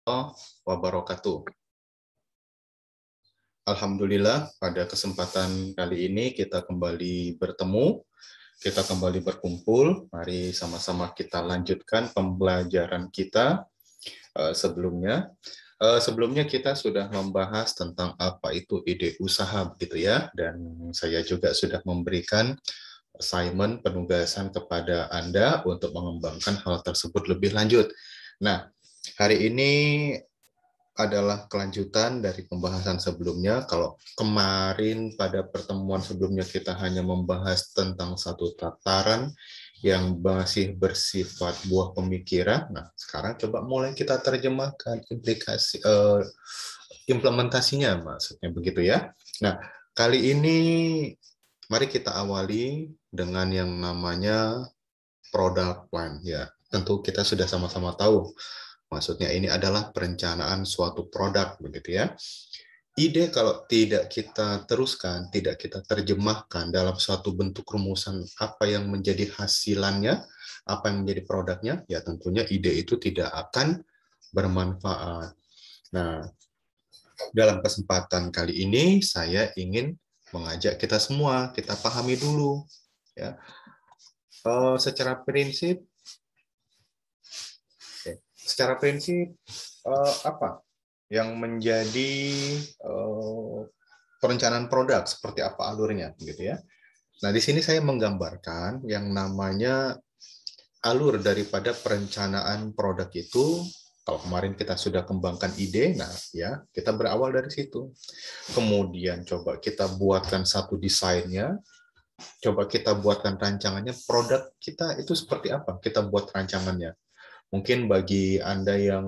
Wabarakatuh. Alhamdulillah, pada kesempatan kali ini kita kembali bertemu, kita kembali berkumpul. Mari sama-sama kita lanjutkan pembelajaran kita sebelumnya. Sebelumnya kita sudah membahas tentang apa itu ide usaha, begitu ya. Dan saya juga sudah memberikan assignment penugasan kepada Anda untuk mengembangkan hal tersebut lebih lanjut. Nah, hari ini adalah kelanjutan dari pembahasan sebelumnya. Kalau kemarin pada pertemuan sebelumnya kita hanya membahas tentang satu tataran yang masih bersifat buah pemikiran. Nah, sekarang coba mulai kita terjemahkan implikasi implementasinya, maksudnya begitu ya. Nah, kali ini mari kita awali dengan yang namanya product plan. Ya, tentu kita sudah sama-sama tahu. Maksudnya ini adalah perencanaan suatu produk, begitu ya. Ide kalau tidak kita teruskan, tidak kita terjemahkan dalam suatu bentuk rumusan apa yang menjadi hasilannya, apa yang menjadi produknya, ya tentunya ide itu tidak akan bermanfaat. Nah, dalam kesempatan kali ini saya ingin mengajak kita semua, kita pahami dulu. Ya. Secara prinsip, apa yang menjadi perencanaan produk, seperti apa alurnya, gitu ya. Nah, di sini saya menggambarkan yang namanya alur daripada perencanaan produk itu. Kalau kemarin kita sudah kembangkan ide, nah ya kita berawal dari situ. Kemudian coba kita buatkan satu desainnya, coba kita buatkan rancangannya, produk kita itu seperti apa, kita buat rancangannya. Mungkin bagi Anda yang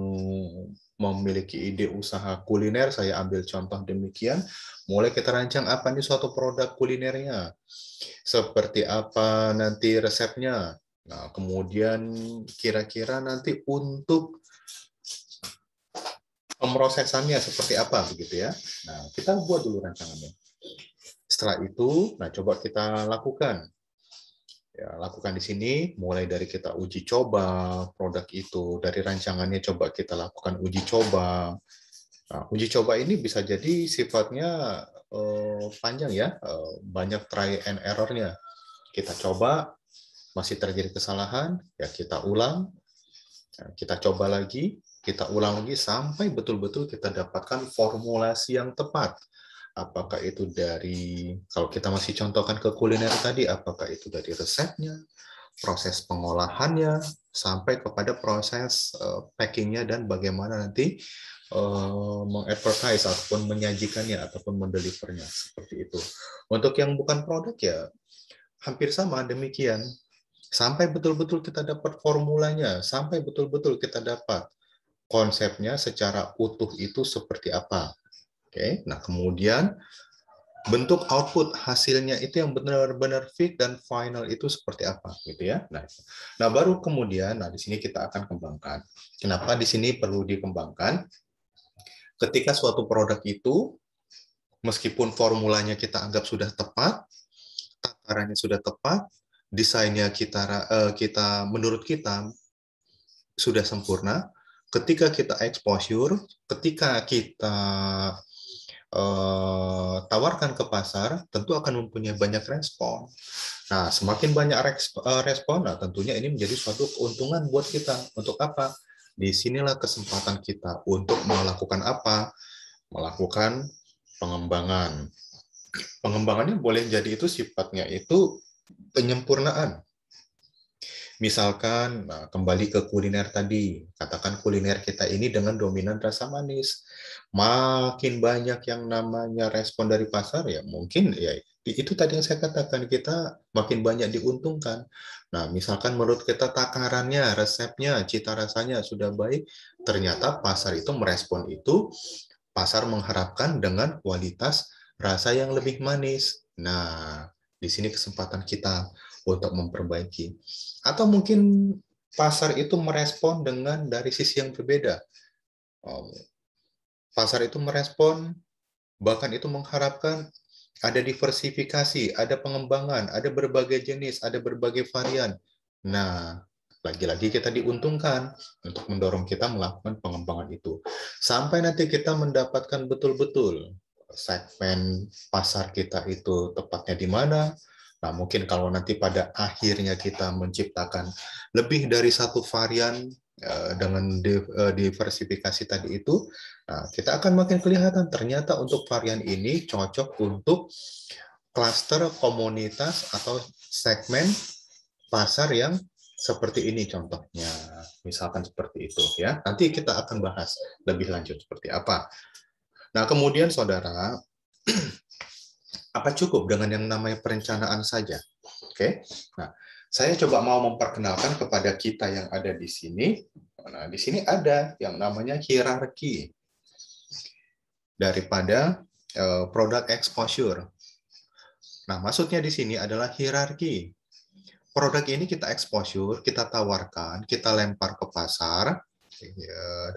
memiliki ide usaha kuliner, saya ambil contoh demikian, mulai kita rancang apa nih suatu produk kulinernya, seperti apa nanti resepnya, nah kemudian kira-kira nanti untuk pemrosesannya seperti apa, begitu ya. Nah, kita buat dulu rancangannya. Setelah itu, nah coba kita lakukan. Ya, lakukan di sini mulai dari kita uji coba produk itu, dari rancangannya coba kita lakukan uji coba. Nah, uji coba ini bisa jadi sifatnya panjang ya, banyak try and error-nya. Kita coba, masih terjadi kesalahan, ya kita ulang, kita coba lagi, kita ulang lagi sampai betul-betul kita dapatkan formulasi yang tepat. Apakah itu dari, kalau kita masih contohkan ke kuliner tadi, apakah itu dari resepnya, proses pengolahannya, sampai kepada proses packingnya dan bagaimana nanti mengadvertise ataupun menyajikannya ataupun mendelivernya, seperti itu. Untuk yang bukan produk ya hampir sama demikian. Sampai betul-betul kita dapat formulanya, sampai betul-betul kita dapat konsepnya secara utuh itu seperti apa. Oke, nah kemudian bentuk output hasilnya itu yang benar-benar fit dan final itu seperti apa, gitu ya. Nah baru kemudian, nah di sini kita akan kembangkan. Kenapa di sini perlu dikembangkan? Ketika suatu produk itu, meskipun formulanya kita anggap sudah tepat, takarannya sudah tepat, desainnya kita menurut kita sudah sempurna, ketika kita exposure, ketika kita tawarkan ke pasar, tentu akan mempunyai banyak respon. Nah, semakin banyak respon, nah tentunya ini menjadi suatu keuntungan buat kita. Untuk apa? Disinilah kesempatan kita untuk melakukan apa? Melakukan pengembangan. Pengembangannya boleh jadi itu sifatnya itu penyempurnaan. Misalkan, nah, kembali ke kuliner tadi, katakan kuliner kita ini dengan dominan rasa manis. Makin banyak yang namanya respon dari pasar, ya mungkin ya itu tadi yang saya katakan, kita makin banyak diuntungkan. Nah, misalkan menurut kita takarannya, resepnya, cita rasanya sudah baik, ternyata pasar itu merespon itu, pasar mengharapkan dengan kualitas rasa yang lebih manis. Nah, di sini kesempatan kita untuk memperbaiki. Atau mungkin pasar itu merespon dengan dari sisi yang berbeda. Pasar itu merespon, bahkan itu mengharapkan ada diversifikasi, ada pengembangan, ada berbagai jenis, ada berbagai varian. Nah, lagi-lagi kita diuntungkan untuk mendorong kita melakukan pengembangan itu. Sampai nanti kita mendapatkan betul-betul segmen pasar kita itu tepatnya di mana. Nah, mungkin kalau nanti pada akhirnya kita menciptakan lebih dari satu varian dengan diversifikasi tadi itu, nah, kita akan makin kelihatan ternyata untuk varian ini cocok untuk klaster komunitas atau segmen pasar yang seperti ini contohnya, misalkan seperti itu ya. Nanti kita akan bahas lebih lanjut seperti apa. Nah, kemudian saudara, apa cukup dengan yang namanya perencanaan saja? Oke. Nah, saya coba mau memperkenalkan kepada kita yang ada di sini. Nah, di sini ada yang namanya hierarki daripada product exposure. Nah, maksudnya di sini adalah hierarki. Produk ini kita exposure, kita tawarkan, kita lempar ke pasar,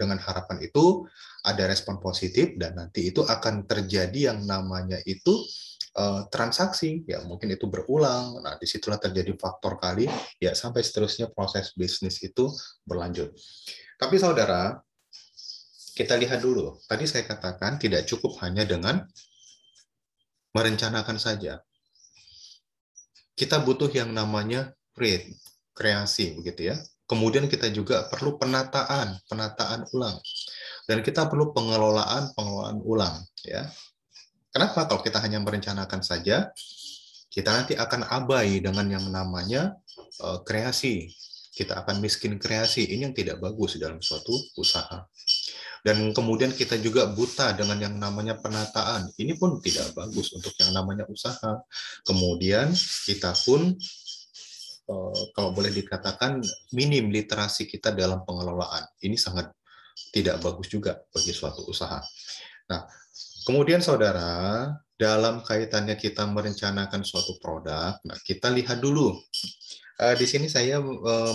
dengan harapan itu ada respon positif dan nanti itu akan terjadi yang namanya itu transaksi, ya mungkin itu berulang. Nah, disitulah terjadi faktor kali, ya sampai seterusnya proses bisnis itu berlanjut. Tapi saudara, kita lihat dulu. Tadi saya katakan tidak cukup hanya dengan merencanakan saja. Kita butuh yang namanya create, kreasi begitu ya. Kemudian kita juga perlu penataan ulang. Dan kita perlu pengelolaan ulang ya. Kenapa kalau kita hanya merencanakan saja, kita nanti akan abai dengan yang namanya kreasi. Kita akan miskin kreasi. Ini yang tidak bagus dalam suatu usaha. Dan kemudian kita juga buta dengan yang namanya penataan. Ini pun tidak bagus untuk yang namanya usaha. Kemudian kita pun, kalau boleh dikatakan, minim literasi kita dalam pengelolaan. Ini sangat tidak bagus juga bagi suatu usaha. Nah, kemudian saudara, dalam kaitannya kita merencanakan suatu produk, nah kita lihat dulu. Di sini saya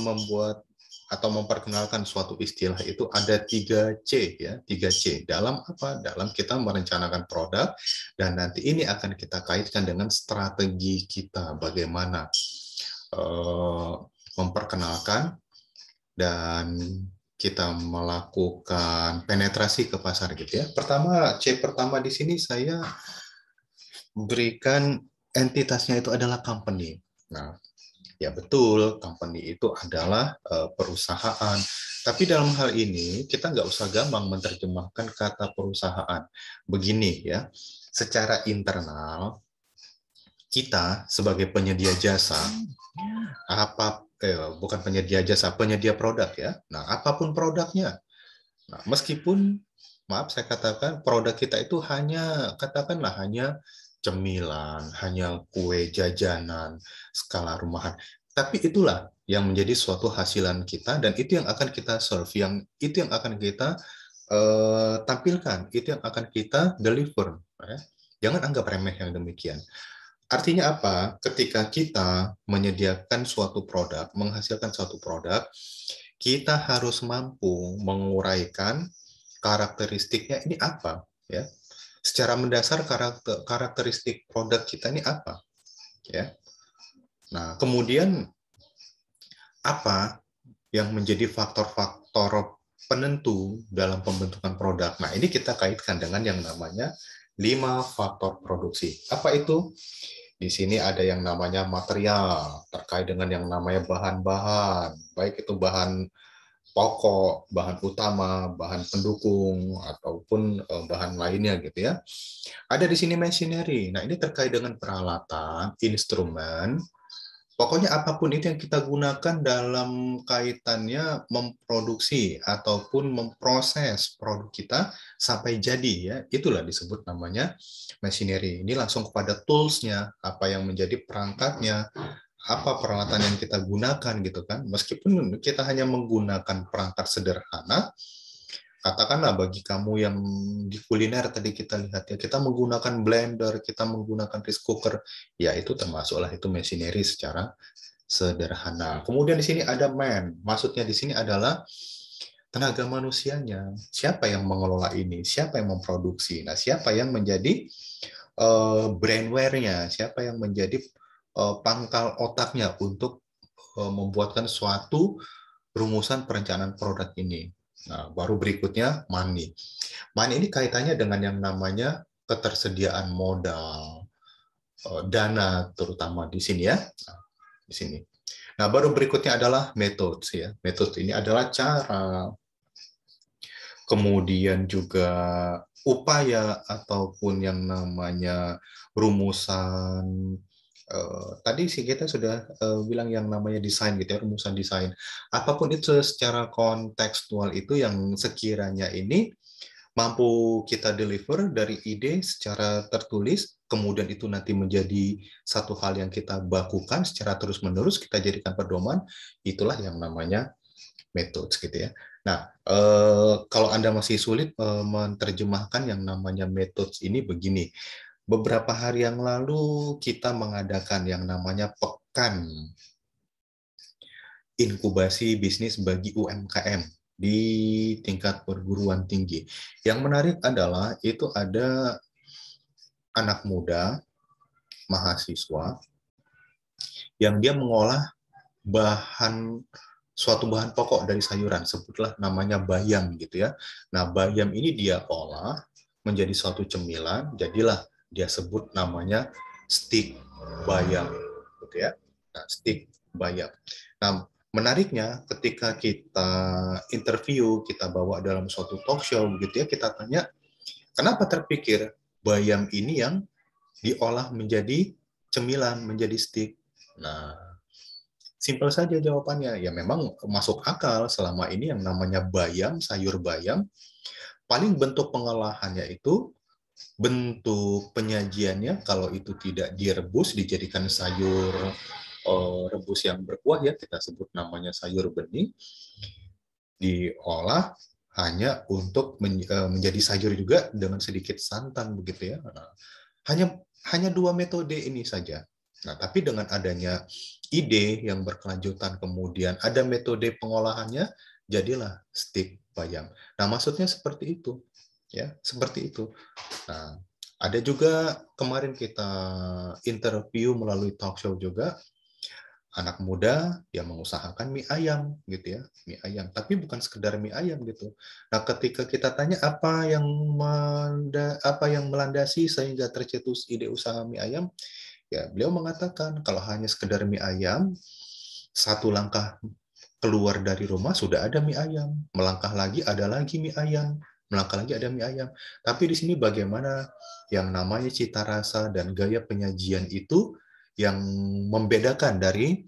membuat atau memperkenalkan suatu istilah itu ada 3C ya, 3C. Dalam apa? Dalam kita merencanakan produk dan nanti ini akan kita kaitkan dengan strategi kita bagaimana memperkenalkan dan kita melakukan penetrasi ke pasar gitu ya. Pertama, C pertama di sini saya berikan entitasnya itu adalah company. Nah, ya betul, company itu adalah perusahaan. Tapi dalam hal ini, kita nggak usah gampang menerjemahkan kata perusahaan. Begini ya, secara internal, kita sebagai penyedia jasa, bukan penyedia jasa, penyedia produk ya. Nah, apapun produknya. Nah, meskipun, maaf saya katakan, produk kita itu katakanlah hanya cemilan, hanya kue jajanan, skala rumahan. Tapi itulah yang menjadi suatu hasilan kita dan itu yang akan kita serve, itu yang akan kita tampilkan, itu yang akan kita deliver. Ya. Jangan anggap remeh yang demikian. Artinya apa? Ketika kita menyediakan suatu produk, menghasilkan suatu produk, kita harus mampu menguraikan karakteristiknya ini apa, ya. Secara mendasar karakteristik produk kita ini apa, ya. Nah, kemudian apa yang menjadi faktor-faktor penentu dalam pembentukan produk? Nah, ini kita kaitkan dengan yang namanya 5 faktor produksi. Apa itu? Di sini ada yang namanya material, terkait dengan yang namanya bahan-bahan, baik itu bahan pokok, bahan utama, bahan pendukung, ataupun bahan lainnya gitu ya. Ada di sini machinery. Nah, ini terkait dengan peralatan, instrumen, pokoknya apapun itu yang kita gunakan dalam kaitannya memproduksi ataupun memproses produk kita sampai jadi ya, itulah disebut namanya machinery. Ini langsung kepada tools-nya, apa yang menjadi perangkatnya, apa peralatan yang kita gunakan gitu kan. Meskipun kita hanya menggunakan perangkat sederhana, katakanlah bagi kamu yang di kuliner tadi kita lihat ya, kita menggunakan blender, kita menggunakan rice cooker, ya itu termasuklah itu machinery secara sederhana. Kemudian di sini ada man, maksudnya di sini adalah tenaga manusianya. Siapa yang mengelola ini? Siapa yang memproduksi? Nah, siapa yang menjadi brainware-nya? Siapa yang menjadi pangkal otaknya untuk membuatkan suatu rumusan perencanaan produk ini? Nah, baru berikutnya money. Money ini kaitannya dengan yang namanya ketersediaan modal, dana terutama di sini ya. Nah, di sini. Nah, baru berikutnya adalah metode ya. Metode ini adalah cara, kemudian juga upaya ataupun yang namanya rumusan. Tadi sih kita sudah bilang yang namanya desain gitu ya, rumusan desain. Apapun itu secara kontekstual itu yang sekiranya ini mampu kita deliver dari ide secara tertulis, kemudian itu nanti menjadi satu hal yang kita bakukan secara terus-menerus, kita jadikan pedoman, itulah yang namanya metode gitu ya. Nah, kalau Anda masih sulit menerjemahkan yang namanya metode ini begini, beberapa hari yang lalu kita mengadakan yang namanya pekan inkubasi bisnis bagi UMKM di tingkat perguruan tinggi. Yang menarik adalah itu ada anak muda, mahasiswa, yang dia mengolah suatu bahan pokok dari sayuran, sebutlah namanya bayam gitu ya. Nah, bayam ini dia olah menjadi suatu cemilan, jadilah dia sebut namanya stik bayam gitu ya. Nah, stik bayam. Nah, menariknya ketika kita interview, kita bawa dalam suatu talk show begitu ya, kita tanya, kenapa terpikir bayam ini yang diolah menjadi cemilan, menjadi stik? Nah, simpel saja jawabannya. Ya memang masuk akal selama ini yang namanya bayam, sayur bayam, paling bentuk pengolahannya itu, bentuk penyajiannya kalau itu tidak direbus, dijadikan sayur rebus yang berkuah ya, kita sebut namanya sayur bening, diolah hanya untuk menjadi sayur juga dengan sedikit santan begitu ya. Nah, hanya dua metode ini saja. Nah, tapi dengan adanya ide yang berkelanjutan, kemudian ada metode pengolahannya, jadilah stik bayam. Nah, maksudnya seperti itu, ya, seperti itu. Nah, ada juga kemarin kita interview melalui talk show juga, anak muda yang mengusahakan mie ayam gitu ya, mie ayam, tapi bukan sekedar mie ayam gitu. Nah, ketika kita tanya apa yang melandasi sehingga tercetus ide usaha mie ayam, ya beliau mengatakan kalau hanya sekedar mie ayam, satu langkah keluar dari rumah sudah ada mie ayam, melangkah lagi ada lagi mie ayam, melangkah lagi ada mie ayam. Tapi di sini bagaimana yang namanya cita rasa dan gaya penyajian itu yang membedakan dari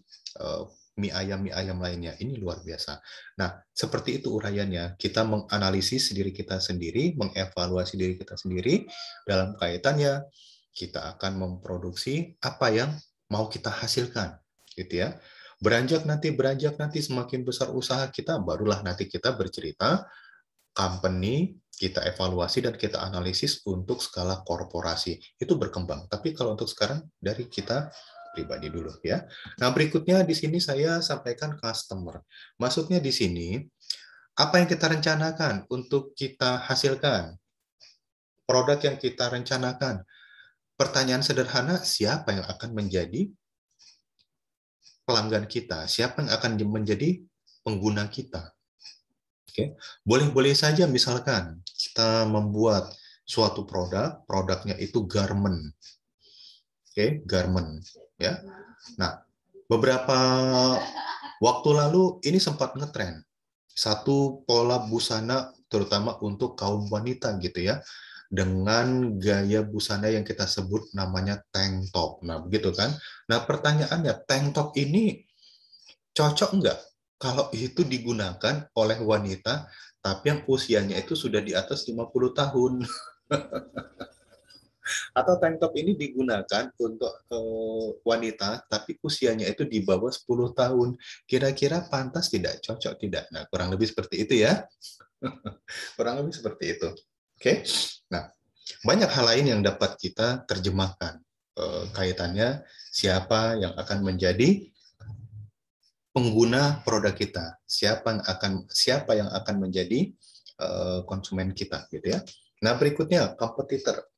mie ayam lainnya. Ini luar biasa. Nah, seperti itu uraiannya. Kita menganalisis diri kita sendiri, mengevaluasi diri kita sendiri dalam kaitannya kita akan memproduksi apa yang mau kita hasilkan, gitu ya. Beranjak nanti semakin besar usaha kita, barulah nanti kita bercerita company, kita evaluasi dan kita analisis untuk skala korporasi. Itu berkembang. Tapi kalau untuk sekarang dari kita pribadi dulu ya. Nah, berikutnya di sini saya sampaikan customer. Maksudnya di sini apa yang kita rencanakan untuk kita hasilkan, produk yang kita rencanakan. Pertanyaan sederhana, siapa yang akan menjadi pelanggan kita? Siapa yang akan menjadi pengguna kita? Oke, boleh-boleh saja misalkan kita membuat suatu produk, produknya itu garment. Oke, garment ya. Nah, beberapa waktu lalu ini sempat ngetren satu pola busana terutama untuk kaum wanita gitu ya, dengan gaya busana yang kita sebut namanya tank top. Nah, begitu kan? Nah, pertanyaannya, tank top ini cocok nggak kalau itu digunakan oleh wanita, tapi yang usianya itu sudah di atas 50 tahun? Atau tank top ini digunakan untuk wanita, tapi usianya itu di bawah 10 tahun. Kira-kira pantas tidak? Cocok tidak? Nah, kurang lebih seperti itu ya. Kurang lebih seperti itu. Oke. Nah, banyak hal lain yang dapat kita terjemahkan kaitannya siapa yang akan menjadi pengguna produk kita, siapa yang akan menjadi konsumen kita gitu ya. Nah, berikutnya kompetitor.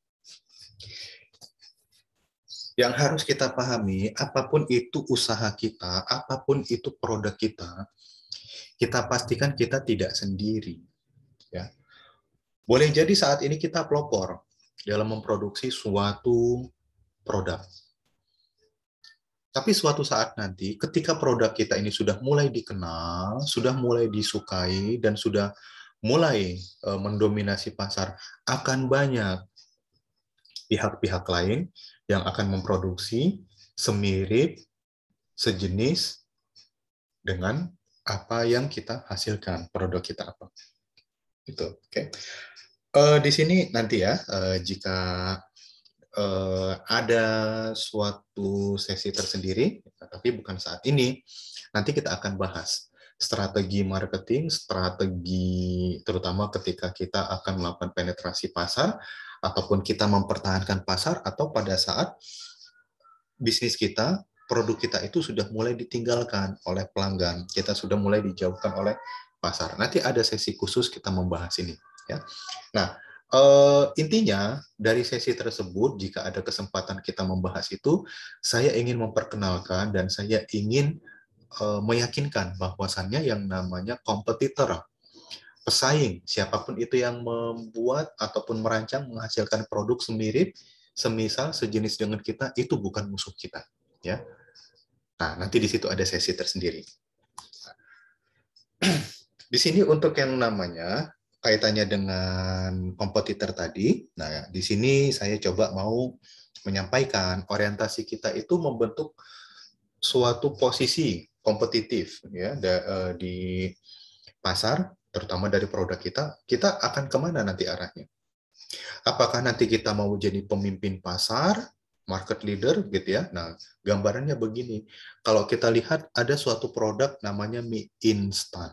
Yang harus kita pahami, apapun itu usaha kita, apapun itu produk kita, Kita pastikan kita tidak sendiri. Ya. Boleh jadi saat ini kita pelopor dalam memproduksi suatu produk. Tapi suatu saat nanti, ketika produk kita ini sudah mulai dikenal, sudah mulai disukai, dan sudah mulai mendominasi pasar, akan banyak pihak-pihak lain yang akan memproduksi semirip, sejenis dengan apa yang kita hasilkan, produk kita apa. Gitu. Oke. Di sini nanti ya, jika ada suatu sesi tersendiri, tapi bukan saat ini. Nanti kita akan bahas strategi marketing, strategi terutama ketika kita akan melakukan penetrasi pasar, ataupun kita mempertahankan pasar, atau pada saat bisnis kita, produk kita itu sudah mulai ditinggalkan oleh pelanggan, kita sudah mulai dijauhkan oleh pasar. Nanti ada sesi khusus kita membahas ini. Ya. Nah, intinya dari sesi tersebut, jika ada kesempatan kita membahas itu, saya ingin memperkenalkan dan saya ingin meyakinkan bahwasannya yang namanya kompetitor, pesaing, siapapun itu yang membuat ataupun merancang menghasilkan produk semirip, semisal, sejenis dengan kita, itu bukan musuh kita. Ya. Nah, nanti di situ ada sesi tersendiri. Di sini untuk yang namanya kaitannya dengan kompetitor tadi, nah di sini saya coba mau menyampaikan orientasi kita itu membentuk suatu posisi kompetitif ya di pasar, terutama dari produk kita akan kemana nanti arahnya? Apakah nanti kita mau jadi pemimpin pasar, market leader gitu ya? Nah, gambarannya begini, kalau kita lihat ada suatu produk namanya mie instan.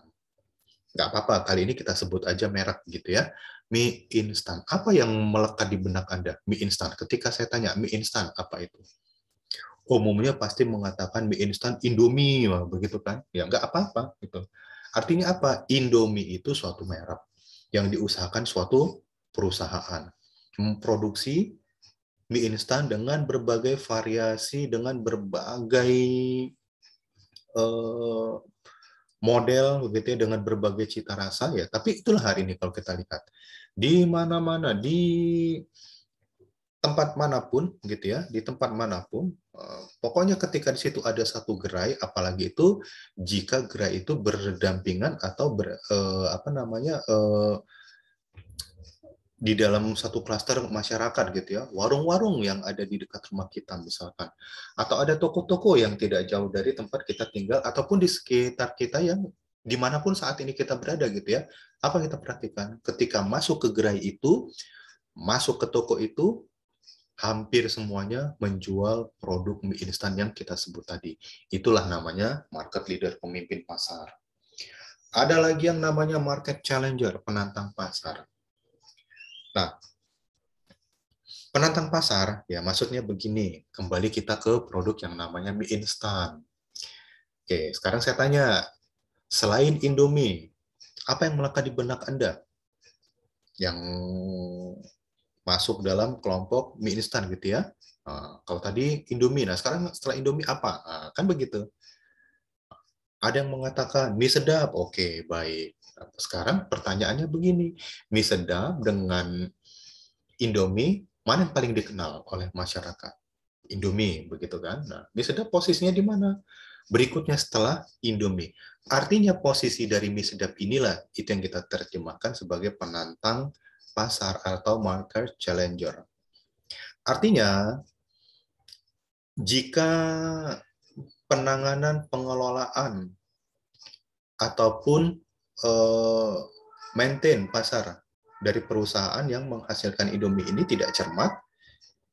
Nggak apa-apa, kali ini kita sebut aja merek gitu ya. Mie instan. Apa yang melekat di benak Anda? Mie instan. Ketika saya tanya, mie instan apa itu? Umumnya pasti mengatakan mie instan Indomie, begitu kan? Ya nggak apa-apa gitu. Artinya apa? Indomie itu suatu merek yang diusahakan suatu perusahaan memproduksi mie instan dengan berbagai variasi, dengan berbagai eh, model begitu ya, dengan berbagai cita rasa ya. Tapi itulah hari ini kalau kita lihat di mana-mana, di tempat manapun gitu ya, di tempat manapun, pokoknya ketika di situ ada satu gerai, apalagi itu jika gerai itu berdampingan atau apa namanya di dalam satu klaster masyarakat gitu ya, warung-warung yang ada di dekat rumah kita misalkan, atau ada toko-toko yang tidak jauh dari tempat kita tinggal, ataupun di sekitar kita yang dimanapun saat ini kita berada gitu ya, apa kita perhatikan ketika masuk ke gerai itu, masuk ke toko itu, hampir semuanya menjual produk mie instan yang kita sebut tadi. Itulah namanya market leader, pemimpin pasar. Ada lagi yang namanya market challenger, penantang pasar. Nah, penantang pasar, ya maksudnya begini, kembali kita ke produk yang namanya mie instan. Oke, sekarang saya tanya, selain Indomie, apa yang melekat di benak Anda yang masuk dalam kelompok mie instan gitu ya? Kalau tadi Indomie, nah sekarang setelah Indomie apa? Kan begitu. Ada yang mengatakan mie sedap, oke baik. Nah, sekarang pertanyaannya begini, mie sedap dengan Indomie, mana yang paling dikenal oleh masyarakat? Indomie, begitu kan? Nah, mie sedap posisinya di mana? Berikutnya setelah Indomie. Artinya posisi dari mie sedap inilah itu yang kita terjemahkan sebagai penantang pasar atau market challenger. Artinya, jika penanganan pengelolaan ataupun maintain pasar dari perusahaan yang menghasilkan Indomie ini tidak cermat,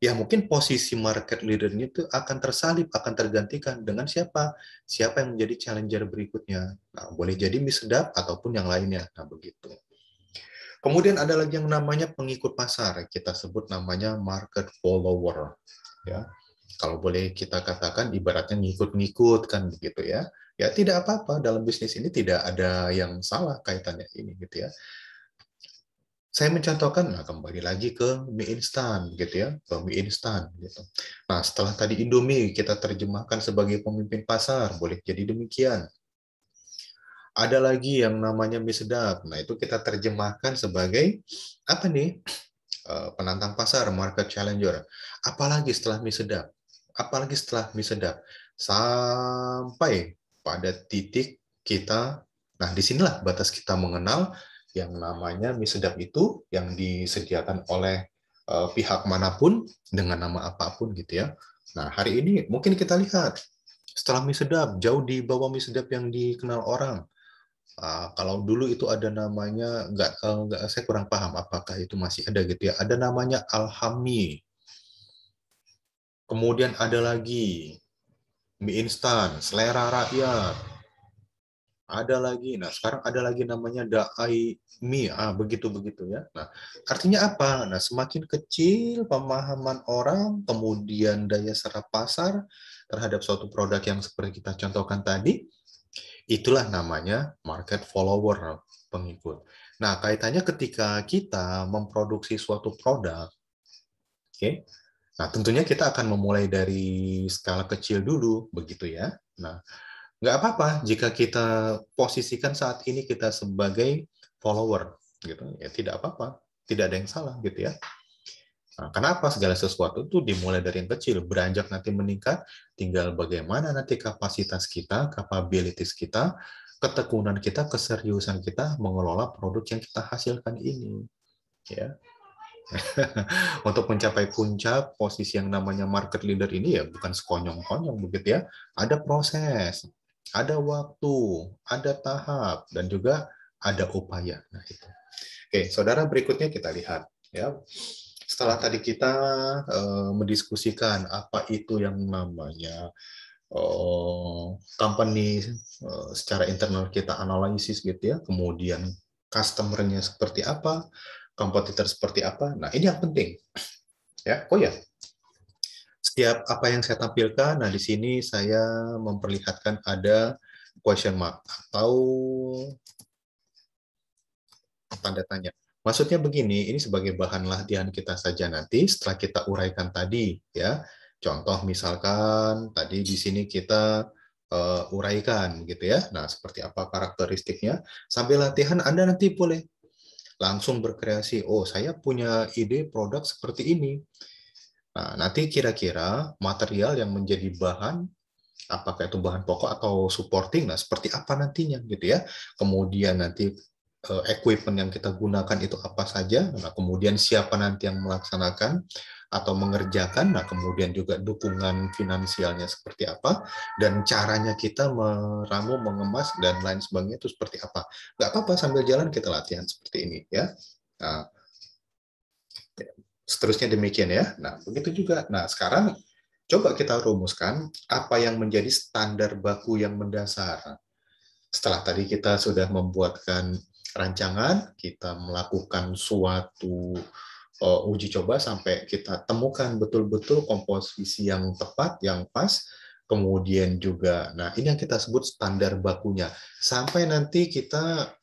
ya mungkin posisi market leader-nya itu akan tersalip, akan tergantikan dengan siapa? Siapa yang menjadi challenger berikutnya. Nah, boleh jadi mie sedap ataupun yang lainnya. Nah, begitu. Kemudian ada lagi yang namanya pengikut pasar. Kita sebut namanya market follower. Ya. Kalau boleh kita katakan ibaratnya ngikut-ngikut kan begitu ya. Ya tidak apa-apa, dalam bisnis ini tidak ada yang salah kaitannya ini gitu ya. Saya mencontohkan, nah kembali lagi ke mie instan gitu ya, ke mie instan gitu. Nah, setelah tadi Indomie kita terjemahkan sebagai pemimpin pasar, boleh jadi demikian. Ada lagi yang namanya mie sedap. Nah, itu kita terjemahkan sebagai apa nih? Penantang pasar, market challenger. Apalagi setelah mie sedap? Apalagi setelah mie sedap? Sampai pada titik kita, nah disinilah batas kita mengenal yang namanya mie sedap itu yang disediakan oleh pihak manapun dengan nama apapun gitu ya. Nah, hari ini mungkin kita lihat setelah mie sedap jauh di bawah mie sedap yang dikenal orang. Kalau dulu itu ada namanya, nggak, saya kurang paham apakah itu masih ada gitu ya. Ada namanya Alhami. Kemudian ada lagi mie instan, selera rakyat. Ada lagi. Nah, sekarang ada lagi namanya Daai Mie. Begitu-begitu ya. Nah, artinya apa? Nah, semakin kecil pemahaman orang, kemudian daya serap pasar terhadap suatu produk yang seperti kita contohkan tadi, itulah namanya market follower, pengikut. Nah, kaitannya ketika kita memproduksi suatu produk, oke? Nah, tentunya kita akan memulai dari skala kecil dulu, begitu ya. Nah, nggak apa-apa jika kita posisikan saat ini kita sebagai follower, gitu. Ya, tidak apa-apa, tidak ada yang salah, gitu ya. Nah, kenapa segala sesuatu itu dimulai dari yang kecil, beranjak nanti meningkat, tinggal bagaimana nanti kapasitas kita, capabilities kita, ketekunan kita, keseriusan kita mengelola produk yang kita hasilkan ini. Ya. Untuk mencapai puncak posisi yang namanya market leader ini ya bukan sekonyong-konyong begitu ya. Ada proses, ada waktu, ada tahap, dan juga ada upaya. Nah, itu. Oke, saudara, berikutnya kita lihat ya. Setelah tadi kita mendiskusikan apa itu yang namanya company, secara internal kita analisis gitu ya, kemudian customer-nya seperti apa, kompetitor seperti apa. Nah, ini yang penting ya. Oh ya, setiap apa yang saya tampilkan, nah di sini saya memperlihatkan ada question mark atau tanda tanya. Maksudnya begini, ini sebagai bahan latihan kita saja nanti setelah kita uraikan tadi ya. Contoh misalkan tadi di sini kita uraikan gitu ya. Nah, seperti apa karakteristiknya? Sambil latihan Anda nanti boleh langsung berkreasi. Oh, saya punya ide produk seperti ini. Nah, nanti kira-kira material yang menjadi bahan, apakah itu bahan pokok atau supporting, nah seperti apa nantinya gitu ya. Kemudian nanti equipment yang kita gunakan itu apa saja, nah kemudian siapa nanti yang melaksanakan atau mengerjakan, nah kemudian juga dukungan finansialnya seperti apa, dan caranya kita meramu, mengemas, dan lain sebagainya itu seperti apa. Nggak apa-apa, sambil jalan kita latihan seperti ini ya. Nah, seterusnya demikian ya. Nah, begitu juga. Nah, sekarang coba kita rumuskan apa yang menjadi standar baku yang mendasar. Setelah tadi kita sudah membuatkan rancangan, kita melakukan suatu uji coba sampai kita temukan betul-betul komposisi yang tepat, yang pas, kemudian juga, nah ini yang kita sebut standar bakunya. Sampai nanti kita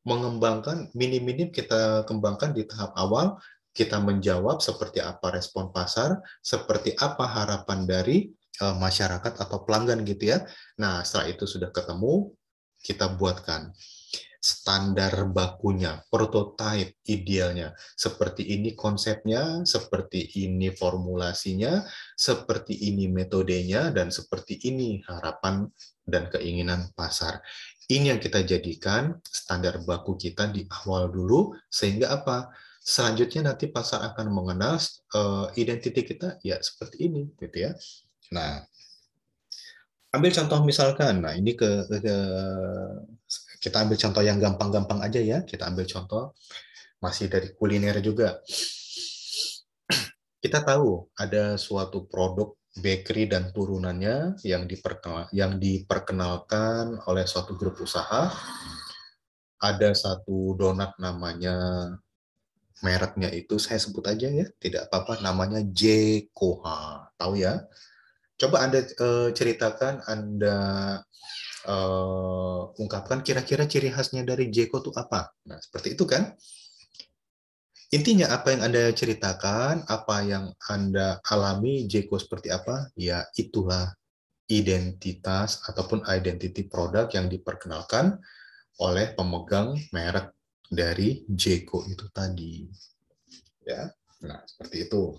mengembangkan, minim-minim kita kembangkan di tahap awal, kita menjawab seperti apa respon pasar, seperti apa harapan dari masyarakat atau pelanggan gitu ya. Nah, setelah itu sudah ketemu, kita buatkan standar bakunya, prototipe idealnya. Seperti ini konsepnya, seperti ini formulasinya, seperti ini metodenya, dan seperti ini harapan dan keinginan pasar. Ini yang kita jadikan standar baku kita di awal dulu, sehingga apa? Selanjutnya nanti pasar akan mengenal identitas kita ya seperti ini, gitu ya. Nah, ambil contoh misalkan, nah ini kita ambil contoh yang gampang-gampang aja ya. Kita ambil contoh masih dari kuliner juga. Kita tahu ada suatu produk bakery dan turunannya yang diperkenalkan oleh suatu grup usaha. Ada satu donat namanya, mereknya itu saya sebut aja ya, tidak apa-apa, namanya J. Koha. Tahu ya? Coba Anda ceritakan, Anda ungkapkan kira-kira ciri khasnya dari Jeko itu apa. Nah, seperti itu kan? Intinya apa yang Anda ceritakan, apa yang Anda alami, Jeko seperti apa, ya itulah identitas ataupun identity produk yang diperkenalkan oleh pemegang merek dari Jeko itu tadi. Ya, nah seperti itu.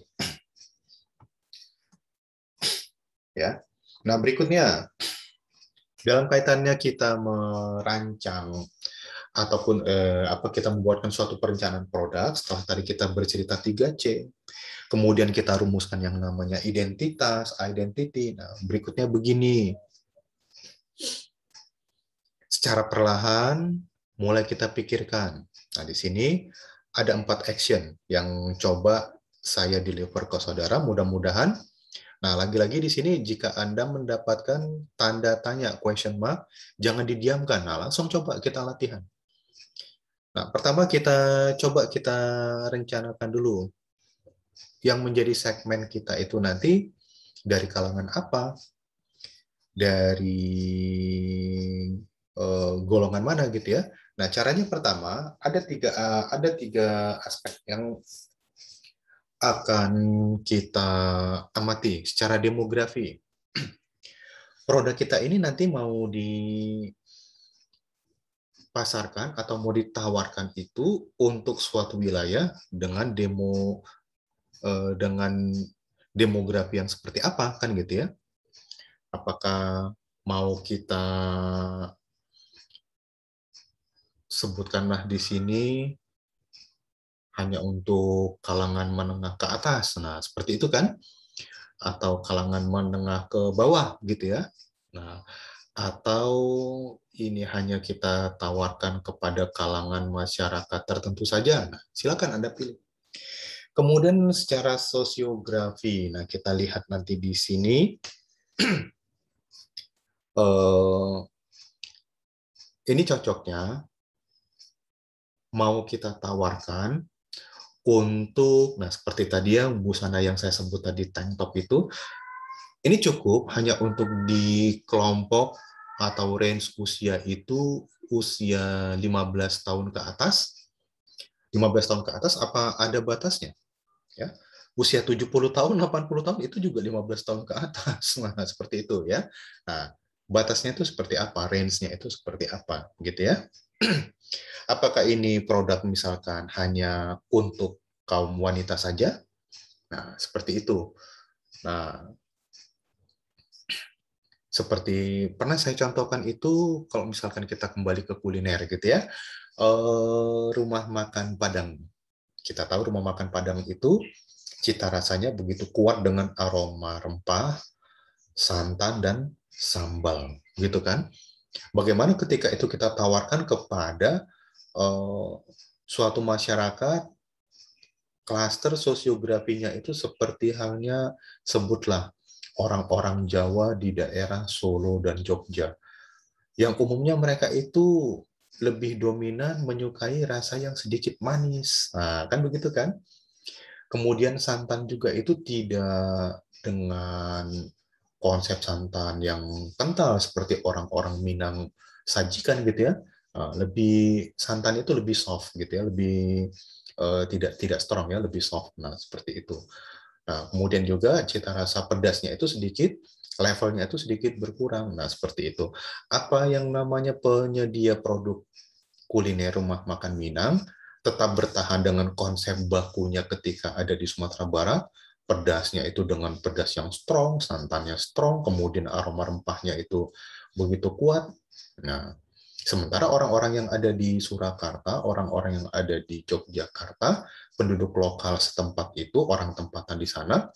Ya, nah berikutnya dalam kaitannya kita merancang ataupun kita membuatkan suatu perencanaan produk. Setelah tadi kita bercerita 3C, kemudian kita rumuskan yang namanya identitas, identity. Nah, berikutnya begini. Secara perlahan mulai kita pikirkan. Nah, di sini ada 4 action yang coba saya deliver ke saudara. Mudah-mudahan. Nah, lagi-lagi di sini jika Anda mendapatkan tanda tanya question mark, jangan didiamkan. Nah, langsung coba kita latihan. Nah, pertama coba kita rencanakan dulu yang menjadi segmen kita itu nanti dari kalangan apa, dari golongan mana gitu ya. Nah, caranya pertama ada tiga aspek yang akan kita amati secara demografi. Produk kita ini nanti mau dipasarkan atau mau ditawarkan itu untuk suatu wilayah dengan dengan demografi yang seperti apa kan gitu ya. Apakah mau kita sebutkanlah di sini hanya untuk kalangan menengah ke atas. Nah, seperti itu kan? Atau kalangan menengah ke bawah gitu ya. Nah, atau ini hanya kita tawarkan kepada kalangan masyarakat tertentu saja. Nah, silakan Anda pilih. Kemudian secara sosiografi, nah kita lihat nanti di sini, ini cocoknya mau kita tawarkan untuk, nah seperti tadi ya, busana yang saya sebut tadi tank top itu, ini cukup hanya untuk di kelompok atau range usia itu usia 15 tahun ke atas. 15 tahun ke atas apa ada batasnya? Ya. Usia 70 tahun, 80 tahun itu juga 15 tahun ke atas. Nah, seperti itu ya. Nah, batasnya itu seperti apa? Range-nya itu seperti apa? Gitu ya. Apakah ini produk misalkan hanya untuk kaum wanita saja? Nah, seperti itu. Nah, seperti pernah saya contohkan itu, kalau misalkan kita kembali ke kuliner gitu ya, rumah makan Padang. Kita tahu rumah makan Padang itu cita rasanya begitu kuat dengan aroma rempah, santan, dan sambal, gitu kan? Bagaimana ketika itu kita tawarkan kepada suatu masyarakat, klaster sosiografinya itu seperti halnya sebutlah orang-orang Jawa di daerah Solo dan Jogja. Yang umumnya mereka itu lebih dominan menyukai rasa yang sedikit manis. Nah, kan begitu kan? Kemudian santan juga itu tidak dengan konsep santan yang kental seperti orang-orang Minang sajikan gitu ya. Lebih santan itu lebih soft gitu ya, lebih tidak tidak strong ya, lebih soft. Nah, seperti itu. Nah, kemudian juga cita rasa pedasnya itu sedikit, levelnya itu sedikit berkurang. Nah, seperti itu. Apa yang namanya penyedia produk kuliner rumah makan Minang tetap bertahan dengan konsep bakunya ketika ada di Sumatera Barat, pedasnya itu dengan pedas yang strong, santannya strong, kemudian aroma rempahnya itu begitu kuat. Nah, sementara orang-orang yang ada di Surakarta, orang-orang yang ada di Yogyakarta, penduduk lokal setempat itu, orang tempatan di sana,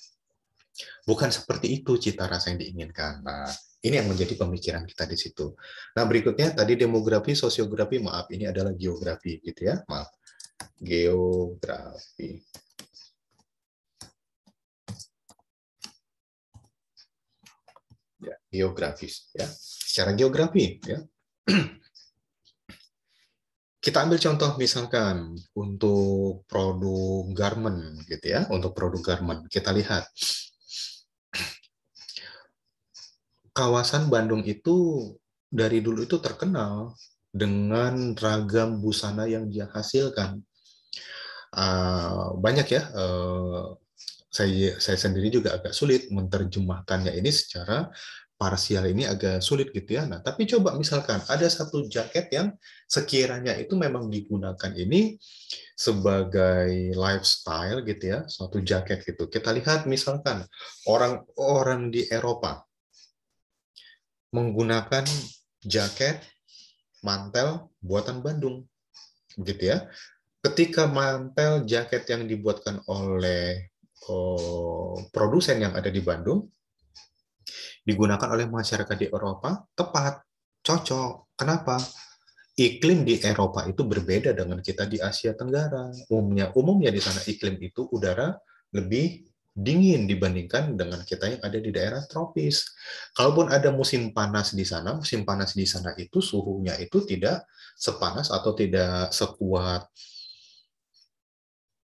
bukan seperti itu cita rasa yang diinginkan. Nah, ini yang menjadi pemikiran kita di situ. Nah, berikutnya tadi demografi, sosiografi, maaf, ini adalah geografi gitu ya. Maaf. Geografi. Ya, geografis ya. Secara geografi ya. Kita ambil contoh misalkan untuk produk garment gitu ya, untuk produk garment. Kita lihat kawasan Bandung itu dari dulu itu terkenal dengan ragam busana yang dia hasilkan. Banyak ya saya sendiri juga agak sulit menerjemahkannya ini secara parsial, ini agak sulit gitu ya. Nah, tapi coba misalkan ada satu jaket yang sekiranya itu memang digunakan ini sebagai lifestyle gitu ya, suatu jaket gitu. Kita lihat misalkan orang-orang di Eropa menggunakan jaket mantel buatan Bandung gitu ya. Ketika mantel jaket yang dibuatkan oleh produsen yang ada di Bandung digunakan oleh masyarakat di Eropa, tepat, cocok. Kenapa? Iklim di Eropa itu berbeda dengan kita di Asia Tenggara. Umumnya di sana iklim itu udara lebih dingin dibandingkan dengan kita yang ada di daerah tropis. Kalaupun ada musim panas di sana, musim panas di sana itu suhunya itu tidak sepanas atau tidak sekuat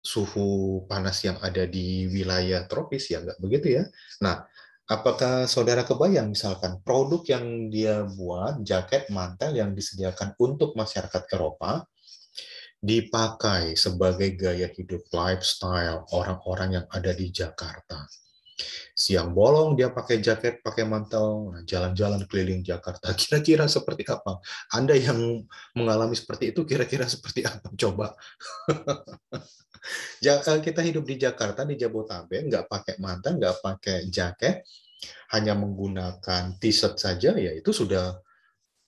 suhu panas yang ada di wilayah tropis, ya nggak begitu ya. Nah, apakah saudara kebayang misalkan produk yang dia buat, jaket mantel yang disediakan untuk masyarakat Eropa, dipakai sebagai gaya hidup lifestyle orang-orang yang ada di Jakarta. Siang bolong dia pakai jaket, pakai mantel, jalan-jalan keliling Jakarta. Kira-kira seperti apa? Anda yang mengalami seperti itu, kira-kira seperti apa? Coba. Kita hidup di Jakarta, di Jabodetabek, nggak pakai mantel, nggak pakai jaket, hanya menggunakan t-shirt saja, ya itu sudah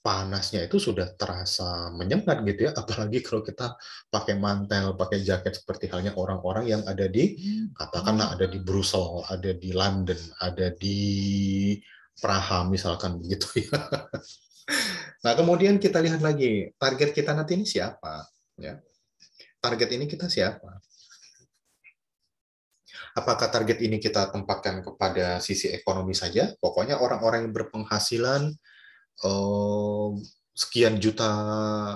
panasnya itu sudah terasa menyengat gitu ya. Apalagi kalau kita pakai mantel, pakai jaket seperti halnya orang-orang yang ada di, katakanlah ada di Brussels, ada di London, ada di Praha misalkan begitu ya. Nah, kemudian kita lihat lagi, target kita nanti ini siapa? Ya. Target ini kita siapa? Apakah target ini kita tempatkan kepada sisi ekonomi saja? Pokoknya orang-orang yang berpenghasilan sekian juta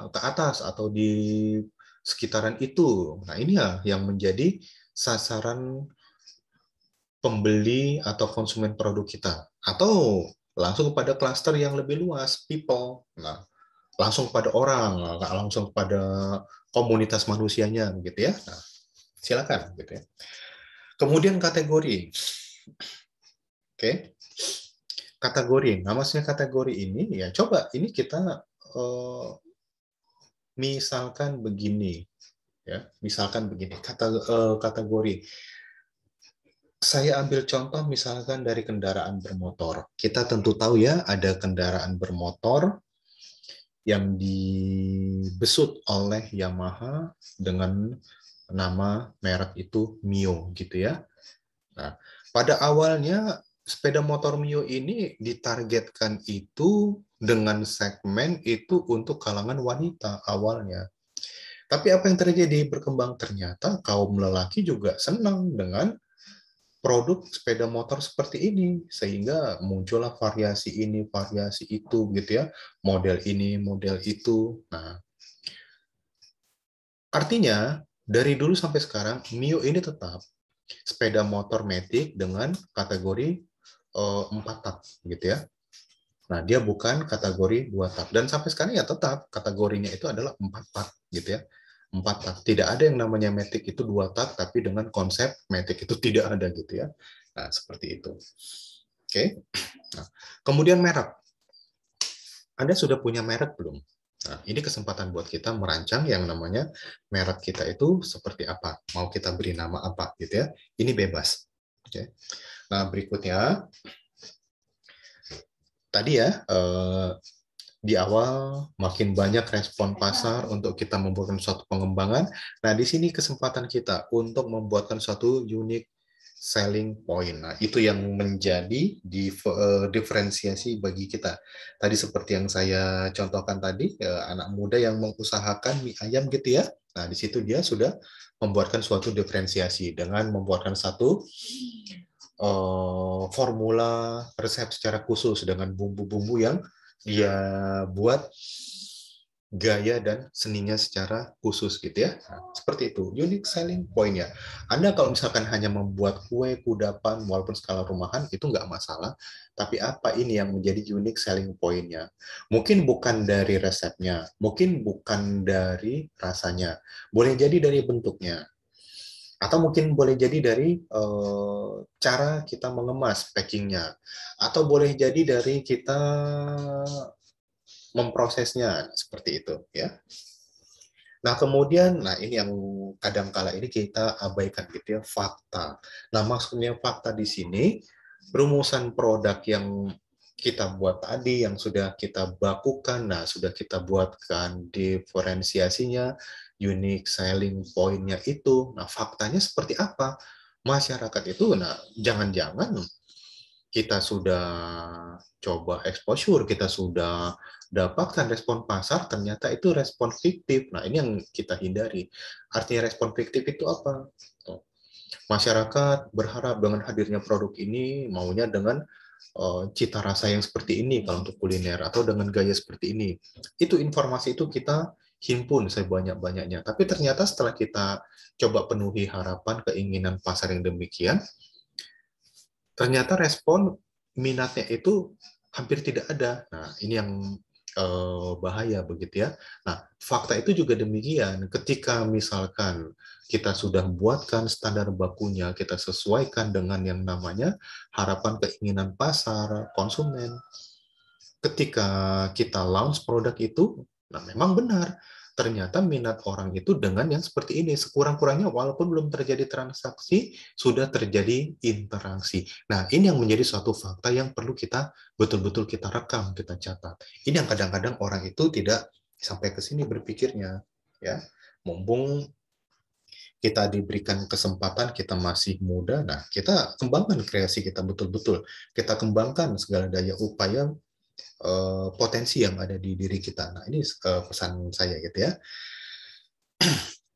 ke atas atau di sekitaran itu. Nah, ini ya yang menjadi sasaran pembeli atau konsumen produk kita. Atau langsung kepada klaster yang lebih luas, people. Nah, langsung pada orang, nggak langsung pada komunitas manusianya, gitu ya. Nah, silakan, gitu ya. Kemudian kategori. Oke. Kategori. Nah, maksudnya kategori ini, ya coba ini kita misalkan begini, ya, misalkan begini, kategori. Saya ambil contoh misalkan dari kendaraan bermotor. Kita tentu tahu ya, ada kendaraan bermotor yang dibesut oleh Yamaha dengan nama merek itu Mio, gitu ya. Nah, pada awalnya sepeda motor Mio ini ditargetkan itu dengan segmen itu untuk kalangan wanita awalnya. Tapi apa yang terjadi? Berkembang ternyata kaum lelaki juga senang dengan produk sepeda motor seperti ini, sehingga muncullah variasi ini, variasi itu, gitu ya, model ini, model itu. Nah, artinya dari dulu sampai sekarang Mio ini tetap sepeda motor matic dengan kategori 4 tak, gitu ya. Nah, dia bukan kategori 2 tak. Dan sampai sekarang ya tetap kategorinya itu adalah 4 tak, gitu ya. 4 tak. Tidak ada yang namanya matic itu 2 tak, tapi dengan konsep matic itu tidak ada, gitu ya. Nah, seperti itu. Oke. Nah, kemudian merek. Anda sudah punya merek belum? Nah, ini kesempatan buat kita merancang yang namanya merek kita itu seperti apa. Mau kita beri nama apa, gitu ya. Ini bebas. Oke. Nah, berikutnya tadi ya, di awal makin banyak respon pasar untuk kita membuatkan suatu pengembangan. Nah, di sini kesempatan kita untuk membuatkan suatu unique selling point. Nah, itu yang menjadi diferensiasi bagi kita. Tadi seperti yang saya contohkan tadi, anak muda yang mengusahakan mie ayam gitu ya. Nah, di situ dia sudah membuatkan suatu diferensiasi dengan membuatkan satu formula resep secara khusus dengan bumbu-bumbu yang dia buat gaya dan seninya secara khusus gitu ya. Nah, seperti itu, unique selling point-nya. Anda kalau misalkan hanya membuat kue, kudapan, walaupun skala rumahan, itu nggak masalah. Tapi apa ini yang menjadi unique selling point-nya? Mungkin bukan dari resepnya, mungkin bukan dari rasanya. Boleh jadi dari bentuknya. Atau mungkin boleh jadi dari cara kita mengemas packingnya, atau boleh jadi dari kita memprosesnya seperti itu ya. Nah, kemudian, nah ini yang kadang-kala ini kita abaikan gitu ya, fakta. Nah, maksudnya fakta di sini, rumusan produk yang kita buat tadi, yang sudah kita bakukan, nah sudah kita buatkan diferensiasinya, unique selling point-nya itu. Nah, faktanya seperti apa? Masyarakat itu, nah jangan-jangan kita sudah coba exposure, kita sudah dapatkan respon pasar, ternyata itu respon fiktif. Nah, ini yang kita hindari. Artinya respon fiktif itu apa? Masyarakat berharap dengan hadirnya produk ini, maunya dengan cita rasa yang seperti ini kalau untuk kuliner, atau dengan gaya seperti ini. Itu informasi itu kita himpun sebanyak-banyaknya. Tapi ternyata setelah kita coba penuhi harapan, keinginan pasar yang demikian, ternyata respon minatnya itu hampir tidak ada. Nah, ini yang bahaya begitu ya. Nah, fakta itu juga demikian. Ketika misalkan kita sudah buatkan standar bakunya, kita sesuaikan dengan yang namanya harapan keinginan pasar, konsumen. Ketika kita launch produk itu, nah memang benar. Ternyata minat orang itu dengan yang seperti ini. Sekurang-kurangnya walaupun belum terjadi transaksi, sudah terjadi interaksi. Nah, ini yang menjadi suatu fakta yang perlu kita betul-betul kita rekam, kita catat. Ini yang kadang-kadang orang itu tidak sampai ke sini berpikirnya. Ya, mumpung kita diberikan kesempatan, kita masih muda, nah kita kembangkan kreasi kita betul-betul. Kita kembangkan segala daya upaya potensi yang ada di diri kita. Nah, ini pesan saya gitu ya.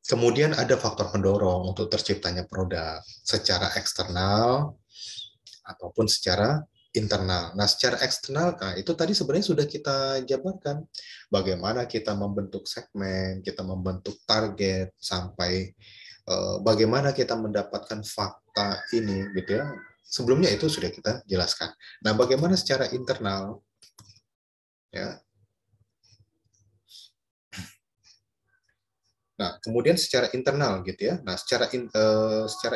Kemudian ada faktor pendorong untuk terciptanya produk secara eksternal ataupun secara internal. Nah, secara eksternal, nah itu tadi sebenarnya sudah kita jabarkan. Bagaimana kita membentuk segmen, kita membentuk target, sampai bagaimana kita mendapatkan fakta ini, gitu ya. Sebelumnya itu sudah kita jelaskan. Nah, bagaimana secara internal, ya. Nah, kemudian secara internal gitu ya. Nah, secara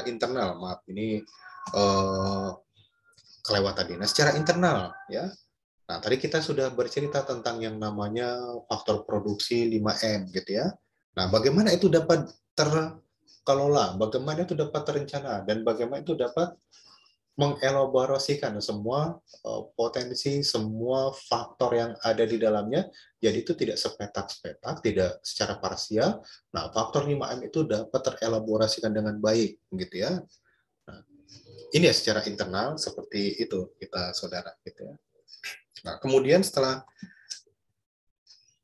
internal, maaf ini uh, kelewat tadi. Nah, secara internal ya. Nah, tadi kita sudah bercerita tentang yang namanya faktor produksi 5M gitu ya. Nah, bagaimana itu dapat terkelola, bagaimana itu dapat terencana, dan bagaimana itu dapat mengelaborasikan semua potensi, semua faktor yang ada di dalamnya, jadi itu tidak sepetak-sepetak, tidak secara parsial. Nah, faktor 5M itu dapat terelaborasikan dengan baik, gitu ya. Nah, ini ya secara internal seperti itu kita saudara, gitu ya. Nah, kemudian setelah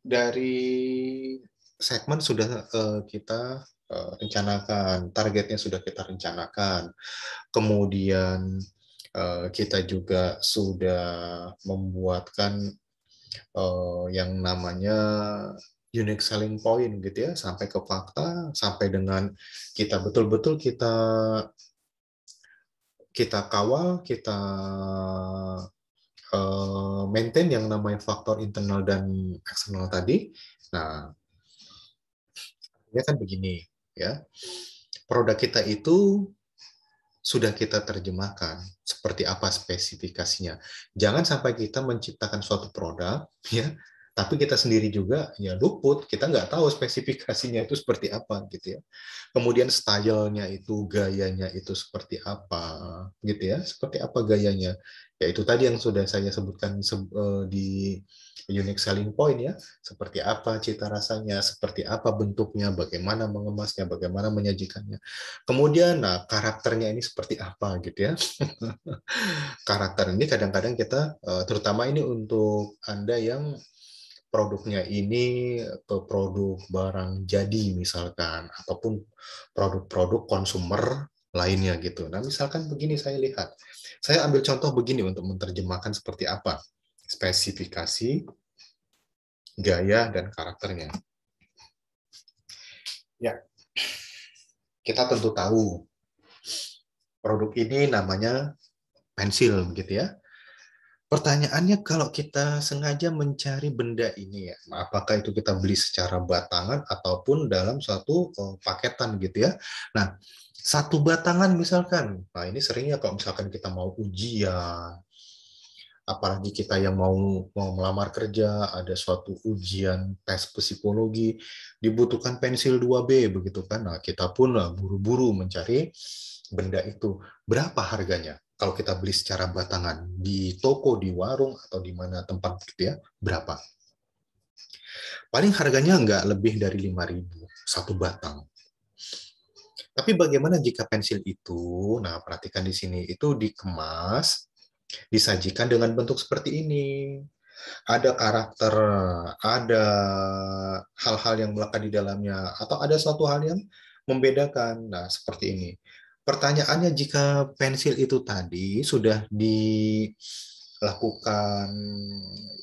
dari segmen sudah kita rencanakan, targetnya sudah kita rencanakan, kemudian kita juga sudah membuatkan yang namanya unique selling point gitu ya, sampai ke fakta, sampai dengan kita betul-betul kita kawal, kita maintain yang namanya faktor internal dan eksternal tadi. Nah, ya kan begini ya. Produk kita itu sudah kita terjemahkan seperti apa spesifikasinya. Jangan sampai kita menciptakan suatu produk, ya, tapi kita sendiri juga ya luput, kita nggak tahu spesifikasinya itu seperti apa gitu ya. Kemudian stylenya itu, gayanya itu seperti apa, gitu ya. Seperti apa gayanya? Ya itu tadi yang sudah saya sebutkan di unique selling point ya. Seperti apa cita rasanya, seperti apa bentuknya, bagaimana mengemasnya, bagaimana menyajikannya. Kemudian, nah karakternya ini seperti apa gitu ya. Karakter ini kadang-kadang kita, terutama ini untuk Anda yang produknya ini ke produk barang jadi misalkan, ataupun produk-produk konsumer lainnya gitu. Nah, misalkan begini saya lihat. Saya ambil contoh begini untuk menerjemahkan seperti apa spesifikasi, gaya, dan karakternya. Ya, kita tentu tahu produk ini namanya pensil begitu ya. Pertanyaannya kalau kita sengaja mencari benda ini ya, apakah itu kita beli secara batangan ataupun dalam suatu paketan gitu ya. Nah, satu batangan misalkan, nah ini seringnya kalau misalkan kita mau ujian, apalagi kita yang mau melamar kerja, ada suatu ujian tes psikologi, dibutuhkan pensil 2B begitu kan. Nah, kita pun buru-buru mencari benda itu. Berapa harganya? Kalau kita beli secara batangan di toko, di warung atau di mana tempat gitu ya, berapa? Paling harganya nggak lebih dari 5.000 satu batang. Tapi bagaimana jika pensil itu, nah perhatikan di sini, itu dikemas, disajikan dengan bentuk seperti ini. Ada karakter, ada hal-hal yang melekat di dalamnya, atau ada suatu hal yang membedakan. Nah, seperti ini. Pertanyaannya, jika pensil itu tadi sudah dilakukan